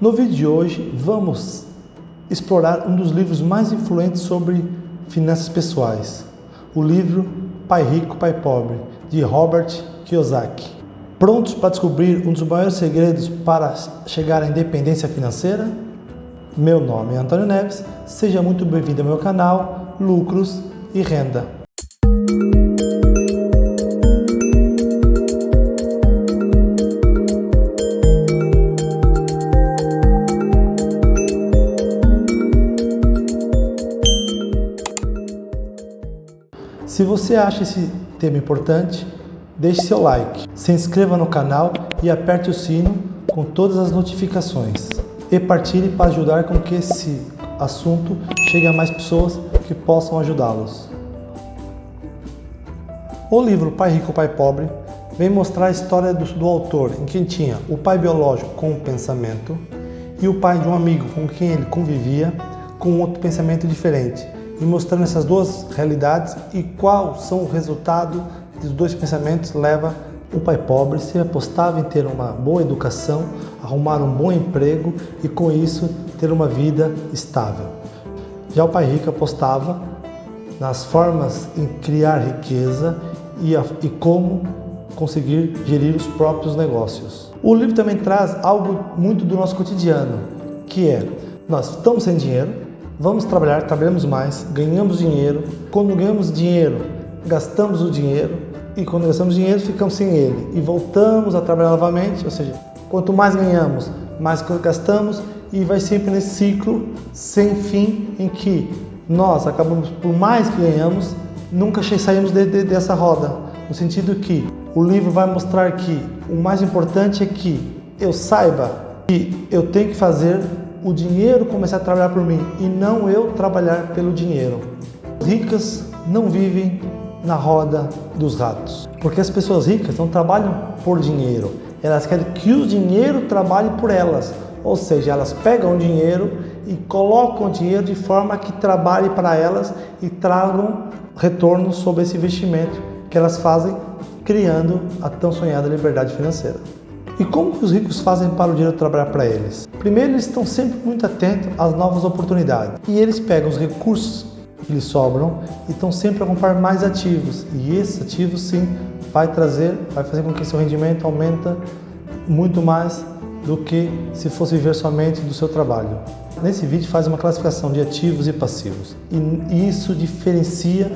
No vídeo de hoje vamos explorar um dos livros mais influentes sobre finanças pessoais, o livro Pai Rico, Pai Pobre, de Robert Kiyosaki. Prontos para descobrir um dos maiores segredos para chegar à independência financeira? Meu nome é Antônio Neves, seja muito bem-vindo ao meu canal Lucros e Renda. Se você acha esse tema importante, deixe seu like, se inscreva no canal e aperte o sino com todas as notificações. E partilhe para ajudar com que esse assunto chegue a mais pessoas que possam ajudá-los. O livro Pai Rico, Pai Pobre vem mostrar a história do autor, em quem tinha o pai biológico com um pensamento e o pai de um amigo com quem ele convivia com outro pensamento diferente, e mostrando essas duas realidades e qual são o resultado dos dois pensamentos leva o pai pobre se apostava em ter uma boa educação, arrumar um bom emprego e com isso ter uma vida estável. Já o pai rico apostava nas formas em criar riqueza e como conseguir gerir os próprios negócios. O livro também traz algo muito do nosso cotidiano, que é, nós estamos sem dinheiro, vamos trabalhar, trabalhamos mais, ganhamos dinheiro. Quando ganhamos dinheiro, gastamos o dinheiro. E quando gastamos dinheiro, ficamos sem ele. E voltamos a trabalhar novamente, ou seja, quanto mais ganhamos, mais gastamos. E vai sempre nesse ciclo sem fim, em que nós acabamos, por mais que ganhamos, nunca saímos dessa roda. No sentido que o livro vai mostrar que o mais importante é que eu saiba que eu tenho que fazer o dinheiro começar a trabalhar por mim e não eu trabalhar pelo dinheiro. As ricas não vivem na roda dos ratos, porque as pessoas ricas não trabalham por dinheiro, elas querem que o dinheiro trabalhe por elas, ou seja, elas pegam o dinheiro e colocam o dinheiro de forma que trabalhe para elas e tragam retorno sobre esse investimento que elas fazem, criando a tão sonhada liberdade financeira. E como que os ricos fazem para o dinheiro trabalhar para eles? Primeiro, eles estão sempre muito atentos às novas oportunidades. E eles pegam os recursos que lhes sobram e estão sempre a comprar mais ativos. E esses ativos, sim, vai fazer com que seu rendimento aumenta muito mais do que se fosse viver somente do seu trabalho. Nesse vídeo faz uma classificação de ativos e passivos. E isso diferencia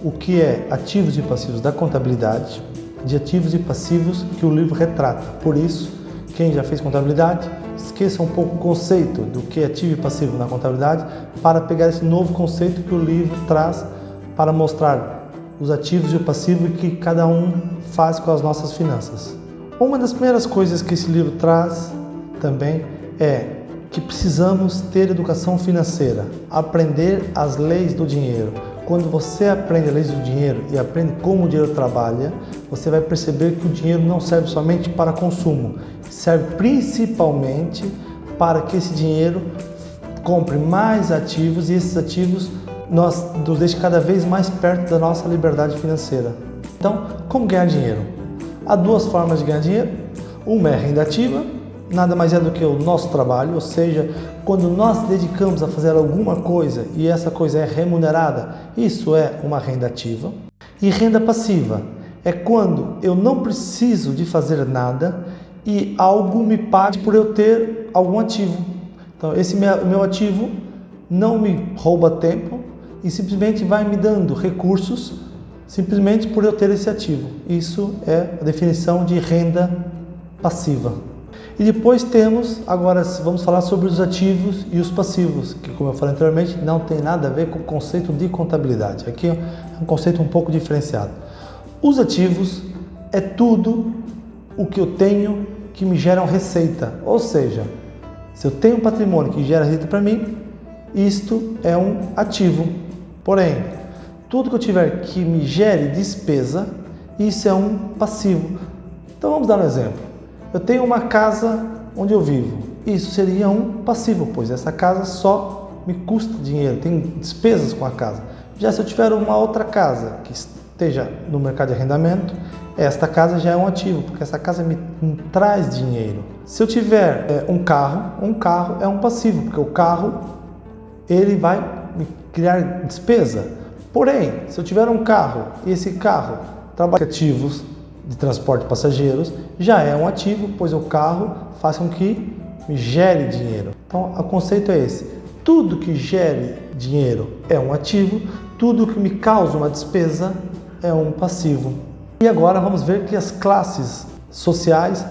o que é ativos e passivos da contabilidade, de ativos e passivos que o livro retrata. Por isso, quem já fez contabilidade, esqueça um pouco o conceito do que é ativo e passivo na contabilidade para pegar esse novo conceito que o livro traz para mostrar os ativos e o passivo que cada um faz com as nossas finanças. Uma das primeiras coisas que esse livro traz também é que precisamos ter educação financeira, aprender as leis do dinheiro. Quando você aprende as leis do dinheiro e aprende como o dinheiro trabalha, você vai perceber que o dinheiro não serve somente para consumo, serve principalmente para que esse dinheiro compre mais ativos e esses ativos nos deixem cada vez mais perto da nossa liberdade financeira. Então, como ganhar dinheiro? Há duas formas de ganhar dinheiro. Uma é renda ativa, nada mais é do que o nosso trabalho, ou seja, quando nós dedicamos a fazer alguma coisa e essa coisa é remunerada, isso é uma renda ativa. E renda passiva é quando eu não preciso de fazer nada e algo me paga por eu ter algum ativo. Então, esse meu ativo não me rouba tempo e simplesmente vai me dando recursos simplesmente por eu ter esse ativo. Isso é a definição de renda passiva. E depois agora vamos falar sobre os ativos e os passivos, que como eu falei anteriormente, não tem nada a ver com o conceito de contabilidade. Aqui é um conceito um pouco diferenciado. Os ativos é tudo o que eu tenho que me gera receita, ou seja, se eu tenho um patrimônio que gera receita para mim, isto é um ativo. Porém, tudo que eu tiver que me gere despesa, isso é um passivo. Então vamos dar um exemplo. Eu tenho uma casa onde eu vivo, isso seria um passivo, pois essa casa só me custa dinheiro, tem despesas com a casa. Já se eu tiver uma outra casa que esteja no mercado de arrendamento, esta casa já é um ativo, porque essa casa me traz dinheiro. Se eu tiver um carro é um passivo, porque o carro ele vai me criar despesa. Porém, se eu tiver um carro e esse carro trabalha com ativos de transporte de passageiros, já é um ativo, pois o carro faz com que me gere dinheiro. Então, o conceito é esse: tudo que gere dinheiro é um ativo, tudo que me causa uma despesa é um passivo. E agora vamos ver que as classes sociais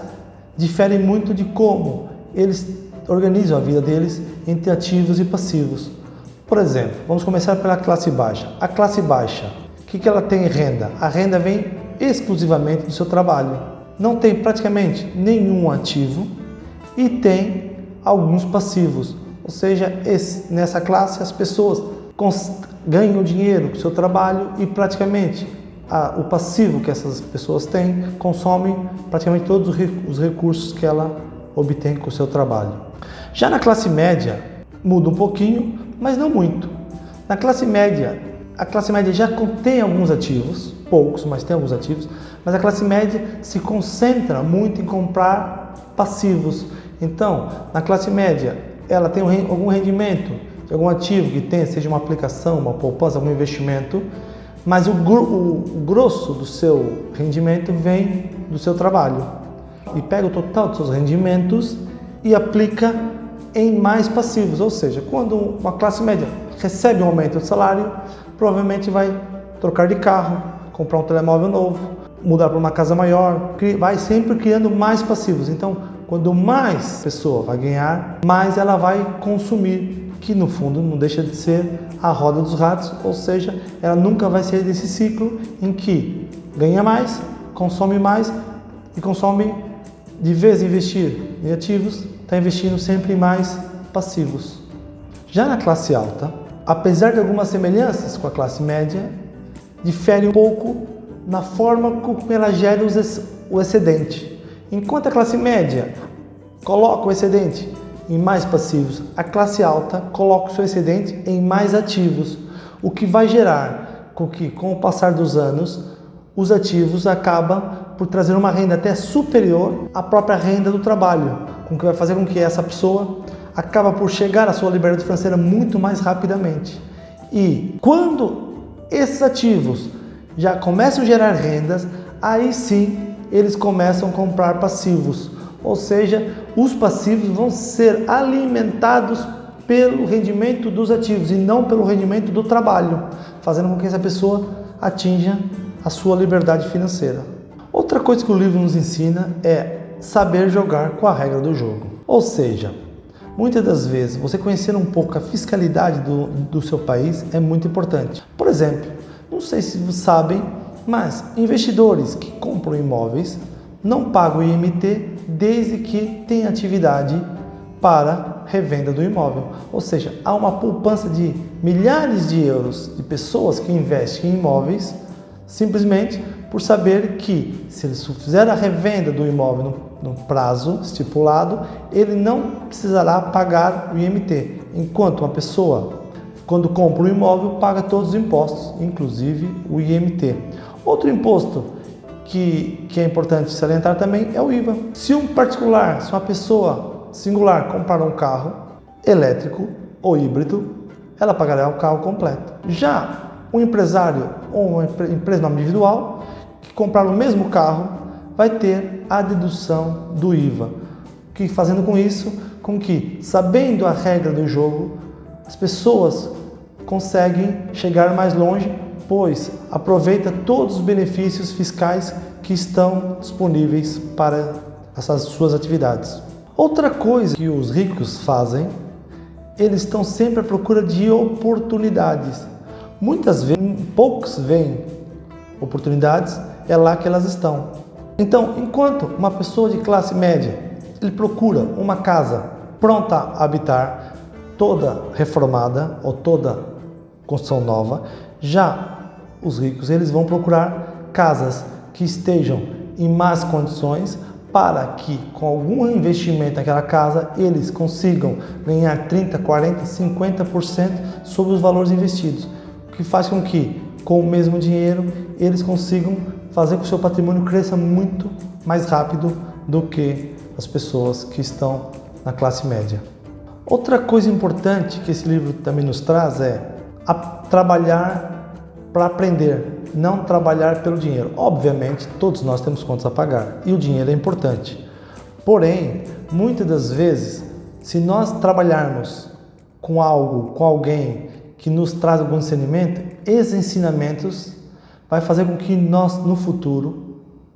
diferem muito de como eles organizam a vida deles entre ativos e passivos. Por exemplo, vamos começar pela classe baixa. A classe baixa, o que ela tem em renda? A renda vem exclusivamente do seu trabalho. Não tem praticamente nenhum ativo e tem alguns passivos. Ou seja, nessa classe as pessoas ganham dinheiro com o seu trabalho e praticamente o passivo que essas pessoas têm consomem praticamente todos os recursos que ela obtém com o seu trabalho. Já na classe média muda um pouquinho, mas não muito. Na classe média, a classe média já contém alguns ativos, poucos, mas tem alguns ativos, mas a classe média se concentra muito em comprar passivos. Então, na classe média, ela tem algum rendimento de algum ativo que tem, seja uma aplicação, uma poupança, algum investimento, mas o grosso do seu rendimento vem do seu trabalho. E pega o total dos seus rendimentos e aplica em mais passivos. Ou seja, quando uma classe média recebe um aumento de salário, provavelmente vai trocar de carro, comprar um telemóvel novo, mudar para uma casa maior, vai sempre criando mais passivos. Então, quando mais a pessoa vai ganhar, mais ela vai consumir, que no fundo não deixa de ser a roda dos ratos, ou seja, ela nunca vai sair desse ciclo em que ganha mais, consome mais e consome, de vez em investir em ativos, está investindo sempre em mais passivos. Já na classe alta, apesar de algumas semelhanças com a classe média, difere um pouco na forma como ela gera o excedente. Enquanto a classe média coloca o excedente em mais passivos, a classe alta coloca o seu excedente em mais ativos, o que vai gerar com que, com o passar dos anos, os ativos acabam por trazer uma renda até superior à própria renda do trabalho, o que vai fazer com que essa pessoa acaba por chegar à sua liberdade financeira muito mais rapidamente. E quando esses ativos já começam a gerar rendas, aí sim eles começam a comprar passivos, ou seja, os passivos vão ser alimentados pelo rendimento dos ativos e não pelo rendimento do trabalho, fazendo com que essa pessoa atinja a sua liberdade financeira. Outra coisa que o livro nos ensina é saber jogar com a regra do jogo. Ou seja, muitas das vezes você conhecer um pouco a fiscalidade do seu país é muito importante. Por exemplo, não sei se vocês sabem, mas investidores que compram imóveis não pagam IMT desde que tem atividade para revenda do imóvel. Ou seja, há uma poupança de milhares de euros de pessoas que investem em imóveis simplesmente por saber que se eles fizerem a revenda do imóvel no prazo estipulado, ele não precisará pagar o IMT, enquanto uma pessoa, quando compra um imóvel, paga todos os impostos, inclusive o IMT. Outro imposto que é importante salientar também é o IVA. Se um particular, se uma pessoa singular comprar um carro elétrico ou híbrido, ela pagará o carro completo. Já um empresário ou uma empresa individual que comprar o mesmo carro vai ter a dedução do IVA, que fazendo com isso, com que, sabendo a regra do jogo, as pessoas conseguem chegar mais longe, pois aproveita todos os benefícios fiscais que estão disponíveis para essas suas atividades. Outra coisa que os ricos fazem, eles estão sempre à procura de oportunidades. Muitas vezes, poucos veem oportunidades, é lá que elas estão. Então, enquanto uma pessoa de classe média, ele procura uma casa pronta a habitar, toda reformada ou toda construção nova, já os ricos, eles vão procurar casas que estejam em más condições para que, com algum investimento naquela casa, eles consigam ganhar 30%, 40%, 50% sobre os valores investidos, o que faz com que, com o mesmo dinheiro, eles consigam fazer com que o seu patrimônio cresça muito mais rápido do que as pessoas que estão na classe média. Outra coisa importante que esse livro também nos traz é trabalhar para aprender, não trabalhar pelo dinheiro. Obviamente, todos nós temos contas a pagar e o dinheiro é importante. Porém, muitas das vezes, se nós trabalharmos com algo, com alguém que nos traz algum ensinamento, esses ensinamentos vai fazer com que nós, no futuro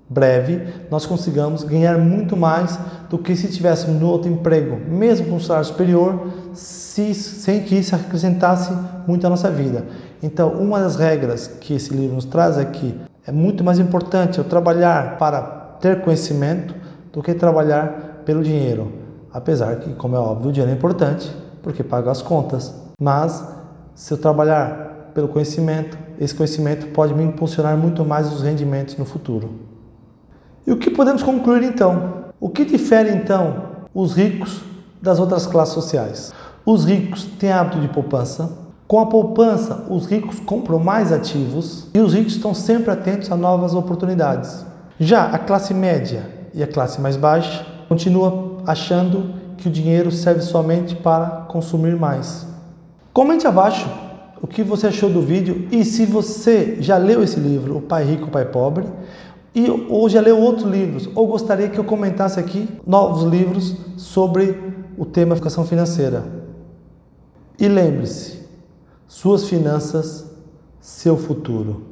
breve, nós consigamos ganhar muito mais do que se estivéssemos no outro emprego, mesmo com um salário superior, sem que isso acrescentasse muito à nossa vida. Então, uma das regras que esse livro nos traz é que é muito mais importante eu trabalhar para ter conhecimento do que trabalhar pelo dinheiro. Apesar que, como é óbvio, o dinheiro é importante, porque paga as contas. Mas, se eu trabalhar pelo conhecimento, esse conhecimento pode me impulsionar muito mais os rendimentos no futuro. E o que podemos concluir então? O que difere então os ricos das outras classes sociais? Os ricos têm hábito de poupança. Com a poupança, os ricos compram mais ativos e os ricos estão sempre atentos a novas oportunidades. Já a classe média e a classe mais baixa continua achando que o dinheiro serve somente para consumir mais. Comente abaixo o que você achou do vídeo e se você já leu esse livro, O Pai Rico, o Pai Pobre, ou já leu outros livros, ou gostaria que eu comentasse aqui novos livros sobre o tema educação financeira. E lembre-se, suas finanças, seu futuro.